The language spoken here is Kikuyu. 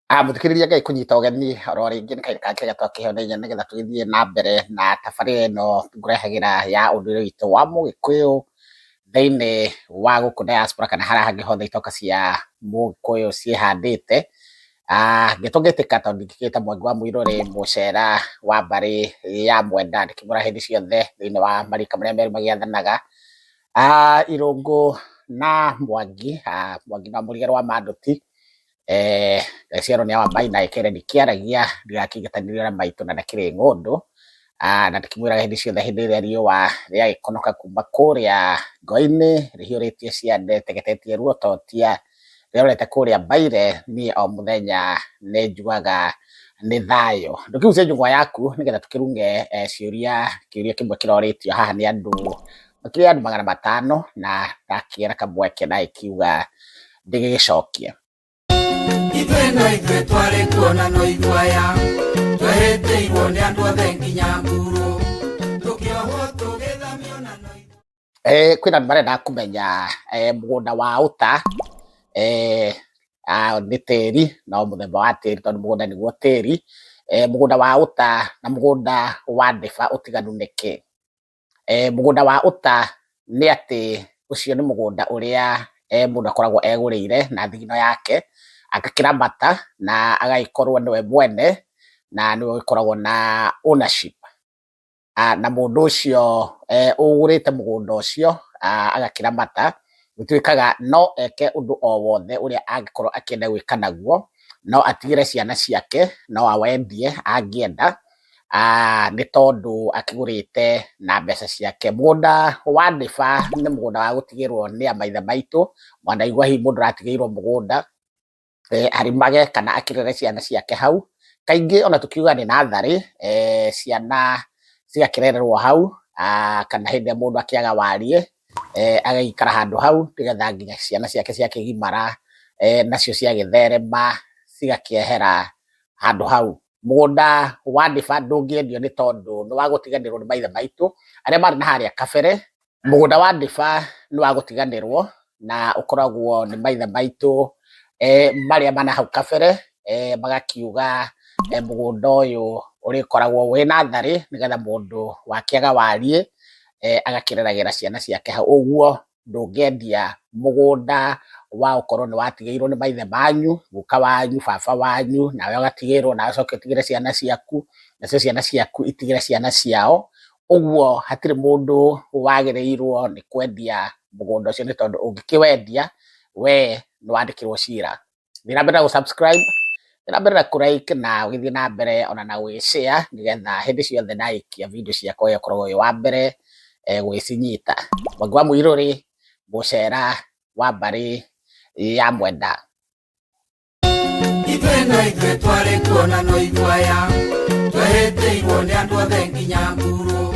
Muthikiriria Ngai kunyita ũgeni oro rĩngĩ nĩ kahinda gake gega twakĩheanaine nĩgetha tũgĩthiĩ na mbere na tabarĩra ĩno ngũrehagĩra ya ũndũire witũ wa Mũgĩkũyũ thĩinĩ wa gũkũ diaspora kana harĩa hangĩ hothe itoka cia Mũgĩkũyũ ciĩhandĩte. Gĩtũngĩtĩka tondũ ndingĩkĩta Mwangi wa Mũirũrĩ mũcera wa mbarĩ ya Mwenda ndĩkĩmũra hĩndĩ ciothe thĩinĩ wa marika marĩa merĩ magĩathanaga. Irũngũ na Mwangi, Mwangi na mũrigĩre wa Manduti, Ciaro nĩ wa Mbaina ĩkĩre ndikĩaragia ndigakĩngetanĩrio na maitũ na ndakĩrĩ ng'ũndũ, na ndĩkĩmwĩraga hĩndĩ ciothe hĩndĩ ĩrĩa riũa rĩagĩkonoka kuma kũrĩa ngõ-inĩ rĩhiũrĩtie ciande tegetetie ruototia rĩrorete kũrĩa Mbaire, niĩ o mũthenya nĩ njugaga nĩ thayũ. Ndũkĩgucie njũng'wa yaku nĩgetha tũkĩrunge kĩũria kĩmwe kĩrorĩtio haha nĩ andũ makĩria andũ 500 na ndakĩera kamweke na ĩkiuga ndĩgĩgĩcokie. Ithuĩ no ithuĩ twarĩ kuona no iguaya twehĩtĩirwo nĩ andũ othe nginya nguru tũkĩohwo tũgĩthamio na no kwĩna andũ marenda kũmenya mũgũnda wa ũta nĩ tĩri no mũthemba wa tĩri tondũ mũgũnda nĩguo tĩri. Mũgũnda wa ũta na mũgũnda wa ndĩba ũtiganu nĩkĩ? Mũgũnda wa ũta nĩ atĩ ũcio nĩ mũgũnda ũrĩa mũndũ akoragwo egũrĩire na thigino yake agakĩramata na agagĩkorwo nĩwe mwene na nĩwe ũgĩkoragwo na ownership. Na mũndũ ũcio ũgũrĩte mũgũnda ũcio agakĩramata gũtuĩkaga no eke ũndũ o wothe ũrĩa angĩkorwo akĩenda gwĩka naguo, no atigĩre ciana ciake, no awendie angĩenda, nĩ tondũ akĩgũrĩte na mbeca ciake. Mũgũnda wa ndĩba nĩ mũgũnda wa gũtigĩrwo nĩ a maithe maitũ, mwanaigua hihi mũndũ aratigĩirwo mũgũnda arĩmage kana akĩrere ciana ciake hau. Kaingĩ ona tũkiuga nĩ natharĩ, ciana cigakĩrererwo hau, kana hĩndĩ ĩrĩa mũndũ akĩaga wariĩ agagĩikara handũ hau nĩgetha nginya ciana ciake ciakĩgimara nacio ciagĩtherema cigakĩehera handũ hau. Mũgũnda wa ndĩba ndũngĩendio nĩ tondũ nĩ wa gũtiganĩrwo nĩ maithe maitũ arĩa marĩ na harĩa kabere. Mũgũnda wa ndĩba nĩ wa gũtiganĩrwo na ũkoragwo nĩ maithe maitũ marĩa mana hau kabere, magakiuga mũgũnda ũyũ ũrĩkoragwo wĩ natharĩ nĩgetha mũndũ wakĩaga wariĩ agakĩreragĩra ciana ciake hau. Ũguo ndũngĩendia mũgũnda wa gũkorwo nĩ watigĩirwo nĩ maithe manyu, guka wanyu, baba wanyu, nawe ũgatigĩrwo nawe ũcoke ũtigĩre ciana ciaku, nacio ciana ciaku itigĩre ciana ciao. Ũguo hatirĩ mũndũ wagĩrĩirwo nĩ kwendia mũgũnda ũcio nĩ tondũ ũngĩkĩwendia we nĩ wandĩkĩrwo cira. Thiĩ na mbere na gũ subscribe, thiĩ na mbere na kũ like na ũgĩthiĩ na mbere ona na gũgĩ share nĩgetha hĩndĩ ciothe ndagĩikia video ciakwa ũgĩkoragwo wĩ wa mbere gwĩcinyita. Mwangi wa Mũirũrĩ mũcera wa mbarĩ ya Mwenda. ithuĩ no ithuĩ twarĩ kuona no iguaya twehĩtĩirwo nĩ andũ othe nginya nguru